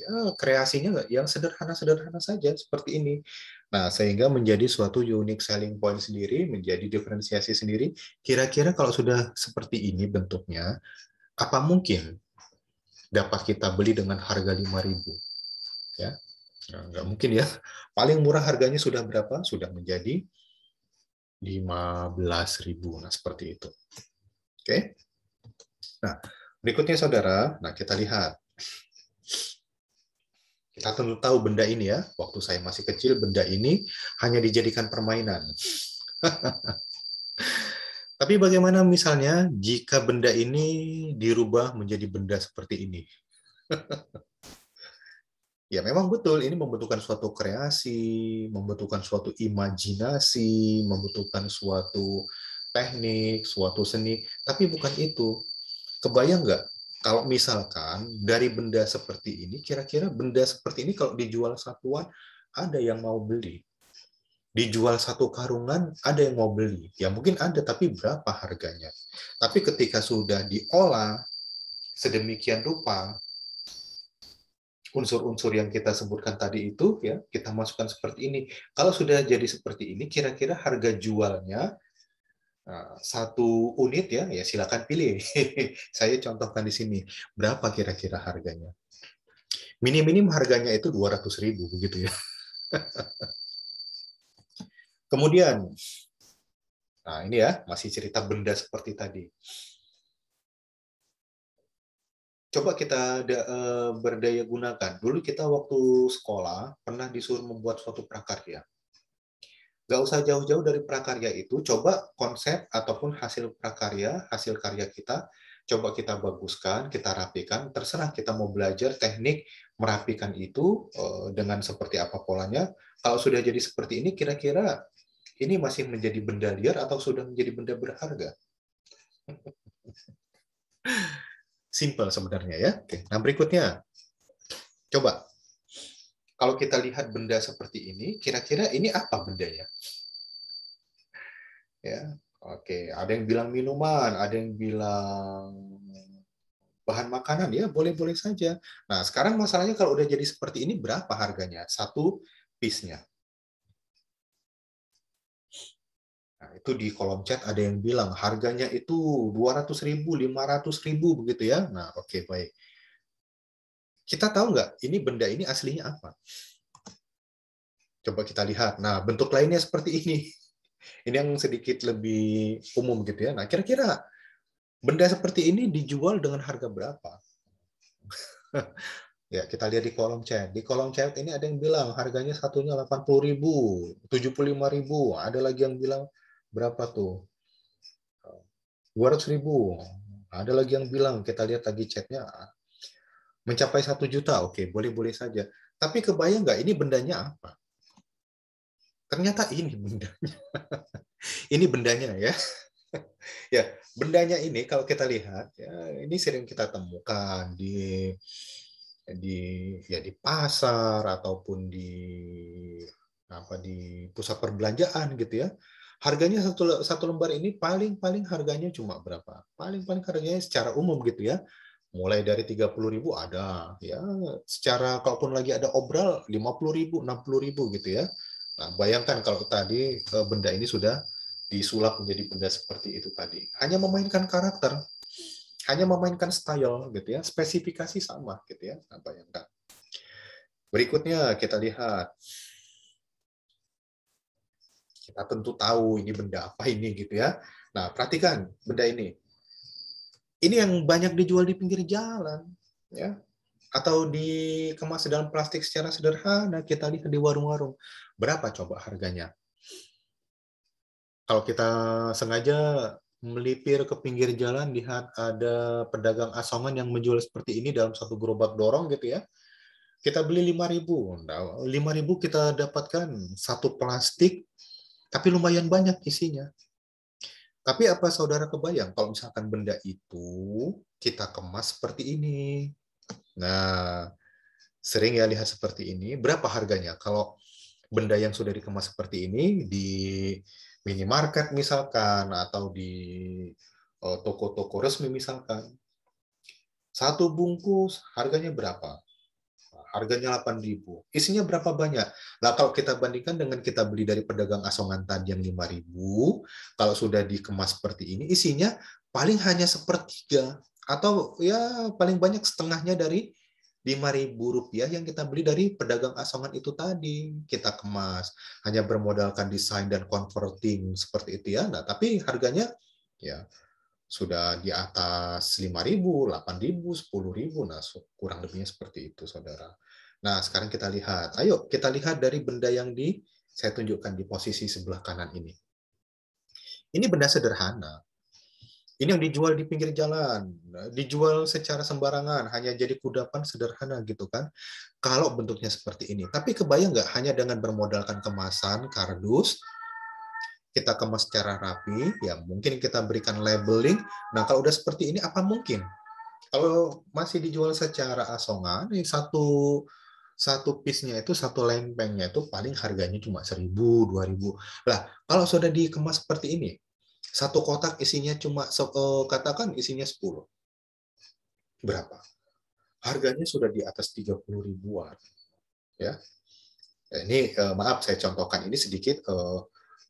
ya kreasinya yang sederhana-sederhana saja seperti ini. Nah, sehingga menjadi suatu unique selling point sendiri, menjadi diferensiasi sendiri. Kira-kira kalau sudah seperti ini bentuknya, apa mungkin dapat kita beli dengan harga 5.000? Ya, nah, nggak mungkin ya. Paling murah harganya sudah berapa? Sudah menjadi 15.000. Nah, seperti itu. Oke. Nah, berikutnya saudara, nah kita lihat. Kita tentu tahu benda ini ya, waktu saya masih kecil benda ini hanya dijadikan permainan. Tapi bagaimana misalnya jika benda ini dirubah menjadi benda seperti ini? Ya memang betul, ini membutuhkan suatu kreasi, membutuhkan suatu imajinasi, membutuhkan suatu teknik, suatu seni, tapi bukan itu. Kebayang nggak kalau misalkan dari benda seperti ini, kira-kira benda seperti ini kalau dijual satuan, ada yang mau beli. Dijual satu karungan, ada yang mau beli. Ya mungkin ada, tapi berapa harganya? Tapi ketika sudah diolah sedemikian rupa, unsur-unsur yang kita sebutkan tadi itu ya kita masukkan seperti ini. Kalau sudah jadi seperti ini, kira-kira harga jualnya satu unit ya silakan pilih. Saya contohkan di sini berapa kira-kira harganya. Minim-minim harganya itu 200.000 begitu ya. Kemudian, nah ini ya masih cerita benda seperti tadi. Coba kita berdaya gunakan. Dulu kita waktu sekolah pernah disuruh membuat suatu prakarya. Nggak usah jauh-jauh dari prakarya itu, coba konsep ataupun hasil prakarya, hasil karya kita, coba kita baguskan, kita rapikan, terserah kita mau belajar teknik merapikan itu dengan seperti apa polanya. Kalau sudah jadi seperti ini, kira-kira ini masih menjadi benda liar atau sudah menjadi benda berharga? Simple sebenarnya ya. Oke. Nah berikutnya, coba kalau kita lihat benda seperti ini, kira-kira ini apa bendanya? Ya, oke. Ada yang bilang minuman, ada yang bilang bahan makanan, ya boleh-boleh saja. Nah, sekarang masalahnya kalau udah jadi seperti ini, berapa harganya? Satu piece-nya. Nah, itu di kolom chat ada yang bilang harganya itu 200.000, 500.000 begitu ya. Nah, oke, baik. Kita tahu nggak ini benda ini aslinya apa? Coba kita lihat. Nah, bentuk lainnya seperti ini. Ini yang sedikit lebih umum gitu ya. Nah, kira-kira benda seperti ini dijual dengan harga berapa? Ya, kita lihat di kolom chat. Di kolom chat ini ada yang bilang harganya satunya 80.000, 75.000. Ada lagi yang bilang berapa tuh? 200.000. Ada lagi yang bilang, kita lihat lagi chatnya, mencapai 1 juta. Oke, boleh-boleh saja. Tapi kebayang nggak ini bendanya apa? Ternyata ini bendanya. Ini bendanya ya. Ya, bendanya ini kalau kita lihat, ya, ini sering kita temukan di di pasar ataupun di pusat perbelanjaan gitu ya. Harganya satu lembar ini paling harganya cuma berapa? Paling harganya secara umum gitu ya. Mulai dari 30.000 ada ya. Secara kalaupun lagi ada obral 50.000, 60.000 gitu ya. Nah, bayangkan kalau tadi benda ini sudah disulap menjadi benda seperti itu tadi. Hanya memainkan karakter. hanya memainkan style gitu ya, spesifikasi sama gitu ya. Nah, bayangkan. Berikutnya kita lihat, kita tentu tahu ini benda apa ini gitu ya. Nah, perhatikan benda ini. Ini yang banyak dijual di pinggir jalan, ya, atau dikemas dalam plastik secara sederhana. Kita lihat di warung-warung. Berapa coba harganya? Kalau kita sengaja melipir ke pinggir jalan, lihat ada pedagang asongan yang menjual seperti ini dalam satu gerobak dorong gitu ya. Kita beli 5.000. Nah, 5.000 kita dapatkan satu plastik, tapi lumayan banyak isinya. Tapi apa saudara kebayang kalau misalkan benda itu kita kemas seperti ini? Nah, sering ya lihat seperti ini. Berapa harganya? Kalau benda yang sudah dikemas seperti ini di minimarket misalkan, atau di toko-toko resmi misalkan. Satu bungkus harganya berapa? Harganya 8.000. Isinya berapa banyak? Nah, kalau kita bandingkan dengan kita beli dari pedagang asongan tadi yang 5.000, kalau sudah dikemas seperti ini, isinya paling hanya sepertiga, atau ya paling banyak setengahnya dari 5.000 rupiah yang kita beli dari pedagang asongan itu tadi. Kita kemas, hanya bermodalkan desain dan converting seperti itu ya. Nah, tapi harganya ya sudah di atas 5.000, 8.000, 10.000. Nah, kurang lebihnya seperti itu, saudara. Nah, sekarang kita lihat. Ayo, kita lihat dari benda yang saya tunjukkan di posisi sebelah kanan ini. Ini benda sederhana. Ini yang dijual di pinggir jalan. Dijual secara sembarangan, hanya jadi kudapan sederhana gitu kan. Kalau bentuknya seperti ini. Tapi kebayang nggak, hanya dengan bermodalkan kemasan, kardus, kita kemas secara rapi, ya mungkin kita berikan labeling. Nah, kalau udah seperti ini, apa mungkin? Kalau masih dijual secara asongan, ini satu piece-nya itu, satu lempengnya itu paling harganya cuma 1.000, 2.000. Lah, kalau sudah dikemas seperti ini, satu kotak isinya cuma, katakan isinya 10. Berapa? Harganya sudah di atas 30 ribuan. Ya. Ini maaf, saya contohkan ini sedikit,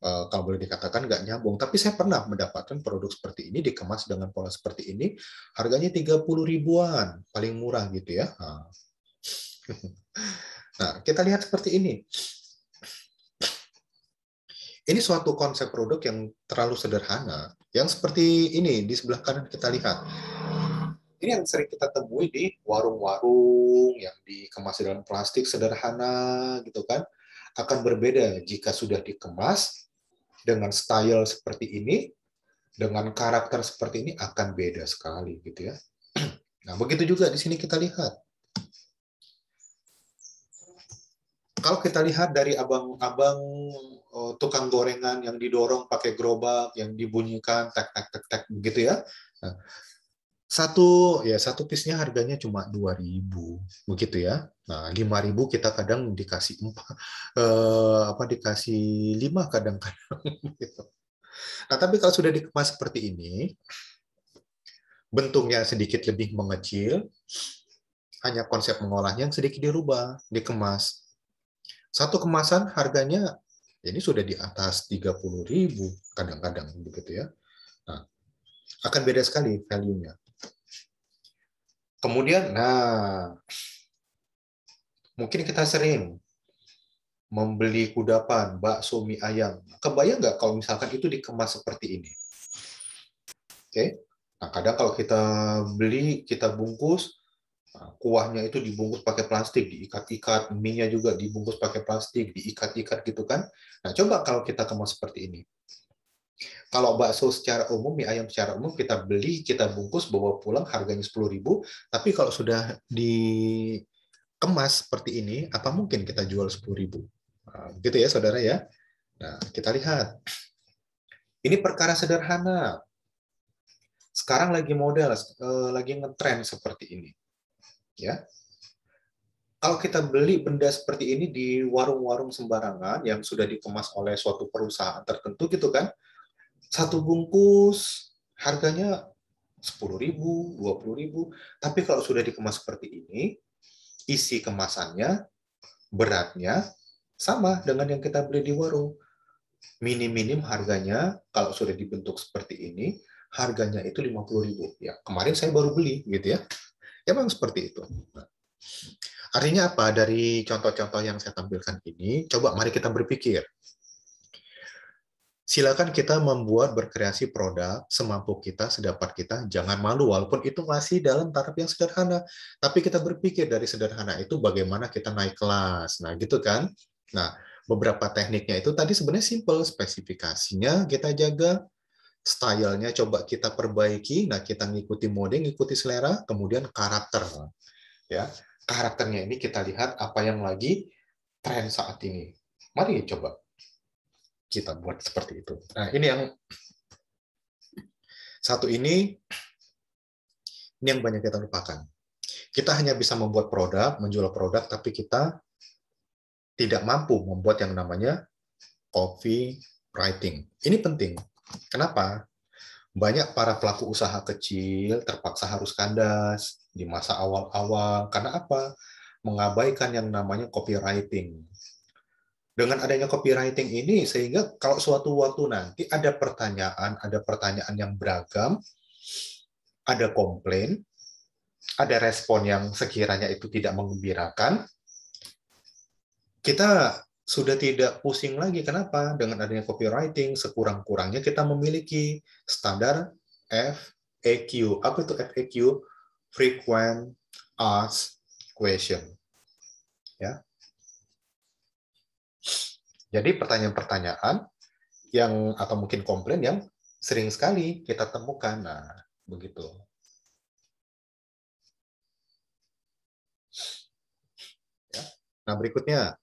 kalau boleh dikatakan nggak nyambung, tapi saya pernah mendapatkan produk seperti ini dikemas dengan pola seperti ini, harganya 30 ribuan, paling murah gitu ya. Nah, kita lihat seperti ini. Ini suatu konsep produk yang terlalu sederhana, yang seperti ini di sebelah kanan kita lihat. Ini yang sering kita temui di warung-warung yang dikemas dalam plastik sederhana gitu kan. Akan berbeda jika sudah dikemas dengan style seperti ini, dengan karakter seperti ini, akan beda sekali gitu ya. Nah, begitu juga di sini kita lihat. Kalau kita lihat dari abang-abang tukang gorengan yang didorong pakai gerobak, yang dibunyikan tek tek tek tek begitu ya. Nah, satu piece-nya harganya cuma 2.000 begitu ya. Nah, 5.000 kita kadang dikasih 4, dikasih 5 kadang-kadang gitu. Nah, tapi kalau sudah dikemas seperti ini, bentuknya sedikit lebih mengecil, hanya konsep mengolahnya yang sedikit dirubah, dikemas. Satu kemasan harganya ini sudah di atas 30.000 kadang-kadang begitu ya. Nah, akan beda sekali value-nya. Kemudian, mungkin kita sering membeli kudapan, bakso, mie ayam. Kebayang nggak kalau misalkan itu dikemas seperti ini? Oke. Nah, kadang kalau kita beli, kita bungkus, kuahnya itu dibungkus pakai plastik, diikat-ikat, mie-nya juga dibungkus pakai plastik, diikat-ikat gitu kan. Nah, coba kalau kita kemas seperti ini. Kalau bakso secara umum, mie ayam secara umum, kita beli, kita bungkus, bawa pulang, harganya 10.000. Tapi kalau sudah dikemas seperti ini, apa mungkin kita jual 10.000? Nah, gitu ya, saudara ya. Nah, kita lihat. Ini perkara sederhana. Sekarang lagi model, lagi ngetren seperti ini. Ya, kalau kita beli benda seperti ini di warung-warung sembarangan yang sudah dikemas oleh suatu perusahaan tertentu gitu kan, satu bungkus harganya 10.000, 20.000. Tapi kalau sudah dikemas seperti ini, isi kemasannya, beratnya sama dengan yang kita beli di warung. Minim-minim harganya kalau sudah dibentuk seperti ini, harganya itu 50.000. Ya, kemarin saya baru beli gitu ya. Ya memang seperti itu. Nah, artinya apa? Dari contoh-contoh yang saya tampilkan ini, coba mari kita berpikir. Silakan kita membuat berkreasi produk semampu kita, sedapat kita, jangan malu walaupun itu masih dalam taraf yang sederhana. Tapi kita berpikir dari sederhana itu bagaimana kita naik kelas. Nah, gitu kan? Nah, beberapa tekniknya itu tadi sebenarnya simple, spesifikasinya kita jaga, stylenya coba kita perbaiki, nah kita ngikuti mode, ngikuti selera, kemudian karakter. Ya, karakternya ini kita lihat apa yang lagi tren saat ini. Mari coba kita buat seperti itu. Nah, ini yang satu ini yang banyak kita lupakan. Kita hanya bisa membuat produk, menjual produk, tapi kita tidak mampu membuat yang namanya copywriting. Ini penting. Kenapa? Banyak para pelaku usaha kecil terpaksa harus kandas di masa awal-awal. Karena apa? Mengabaikan yang namanya copywriting. Dengan adanya copywriting ini, sehingga kalau suatu waktu nanti ada pertanyaan yang beragam, ada komplain, ada respon yang sekiranya itu tidak menggembirakan, kita sudah tidak pusing lagi. Kenapa? Dengan adanya copywriting, sekurang-kurangnya kita memiliki standar FAQ. Apa itu FAQ? Frequent Asked Question. Ya. Jadi pertanyaan-pertanyaan yang atau mungkin komplain yang sering sekali kita temukan. Nah, begitu. Ya. Nah, berikutnya.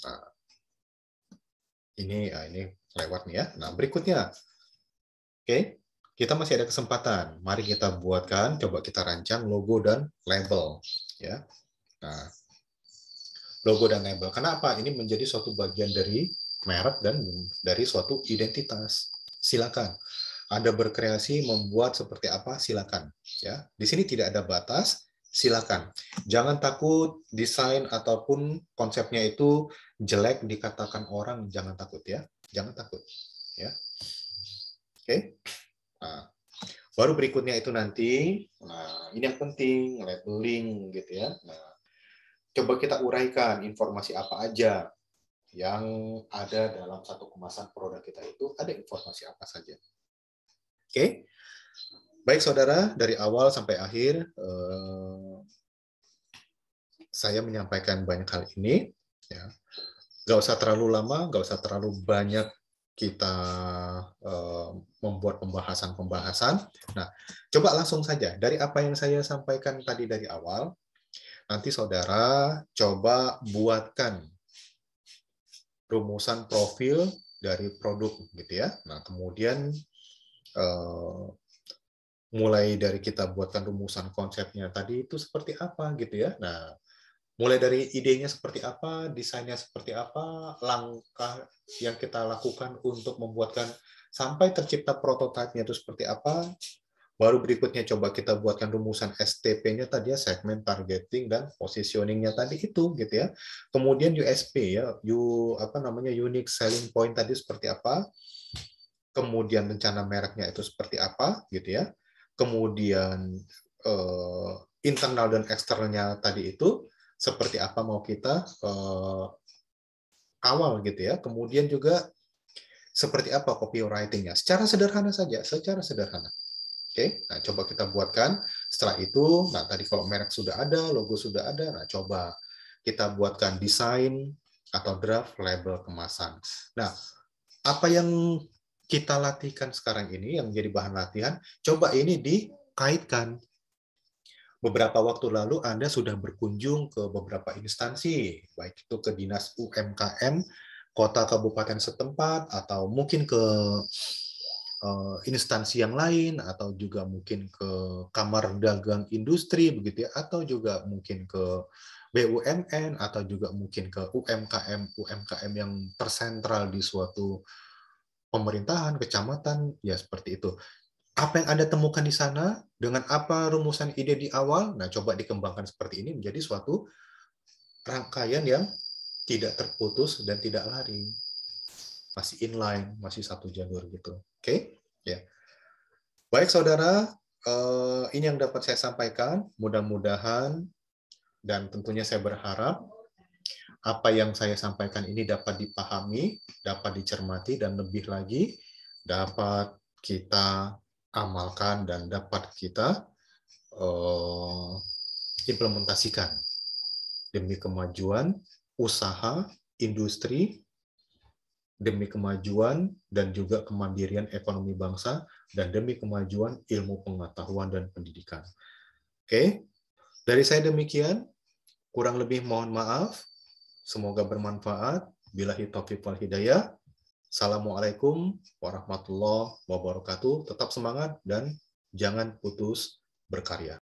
Nah, ini lewat nih ya. Nah, berikutnya. Oke, kita masih ada kesempatan. Mari kita buatkan, coba kita rancang logo dan label. Ya. Nah, logo dan label. Kenapa? Ini menjadi suatu bagian dari merek dan dari suatu identitas. Silakan. Anda berkreasi membuat seperti apa? Silakan. Ya, di sini tidak ada batas. Silakan. Jangan takut desain ataupun konsepnya itu jelek dikatakan orang. Jangan takut ya. Jangan takut. Ya. Oke. Nah, baru berikutnya itu nanti. Nah, ini yang penting, labeling gitu ya. Nah, coba kita uraikan informasi apa aja yang ada dalam satu kemasan produk kita itu, ada informasi apa saja. Oke, baik saudara, dari awal sampai akhir saya menyampaikan banyak hal ini. Ya. Gak usah terlalu lama, gak usah terlalu banyak kita membuat pembahasan-pembahasan. Nah, coba langsung saja dari apa yang saya sampaikan tadi dari awal. Nanti saudara coba buatkan rumusan profil dari produk gitu ya. Nah, kemudian mulai dari kita buatkan rumusan konsepnya tadi itu seperti apa gitu ya. Nah, mulai dari idenya seperti apa, desainnya seperti apa, langkah yang kita lakukan untuk membuatkan sampai tercipta prototipenya itu seperti apa. Baru berikutnya coba kita buatkan rumusan STP-nya tadi ya, segment targeting dan positioning-nya tadi itu gitu ya. Kemudian USP ya, unique selling point tadi seperti apa. Kemudian rencana mereknya itu seperti apa gitu ya. Kemudian internal dan eksternalnya tadi itu seperti apa mau kita awal gitu ya. Kemudian juga seperti apa copywriting-nya. Secara sederhana saja, secara sederhana. Oke, nah coba kita buatkan. Setelah itu, nah tadi kalau merek sudah ada, logo sudah ada, nah coba kita buatkan desain atau draft label kemasan. Nah, apa yang kita latihkan sekarang ini, yang menjadi bahan latihan, coba ini dikaitkan. Beberapa waktu lalu Anda sudah berkunjung ke beberapa instansi, baik itu ke Dinas UMKM, kota kabupaten setempat, atau mungkin ke instansi yang lain, atau juga mungkin ke Kamar Dagang Industri, begitu ya, atau juga mungkin ke BUMN, atau juga mungkin ke UMKM yang tersentral di suatu pemerintahan, kecamatan, ya seperti itu. Apa yang Anda temukan di sana, dengan apa rumusan ide di awal, nah coba dikembangkan seperti ini menjadi suatu rangkaian yang tidak terputus dan tidak lari. Masih inline, masih satu jalur gitu. Oke? Ya. Baik saudara, ini yang dapat saya sampaikan. Mudah-mudahan dan tentunya saya berharap apa yang saya sampaikan ini dapat dipahami, dapat dicermati, dan lebih lagi dapat kita amalkan dan dapat kita implementasikan demi kemajuan usaha, industri, demi kemajuan dan juga kemandirian ekonomi bangsa, dan demi kemajuan ilmu pengetahuan dan pendidikan. Oke, dari saya demikian, kurang lebih mohon maaf, semoga bermanfaat. Billahi taufiq wal hidayah. Assalamualaikum warahmatullahi wabarakatuh. Tetap semangat dan jangan putus berkarya.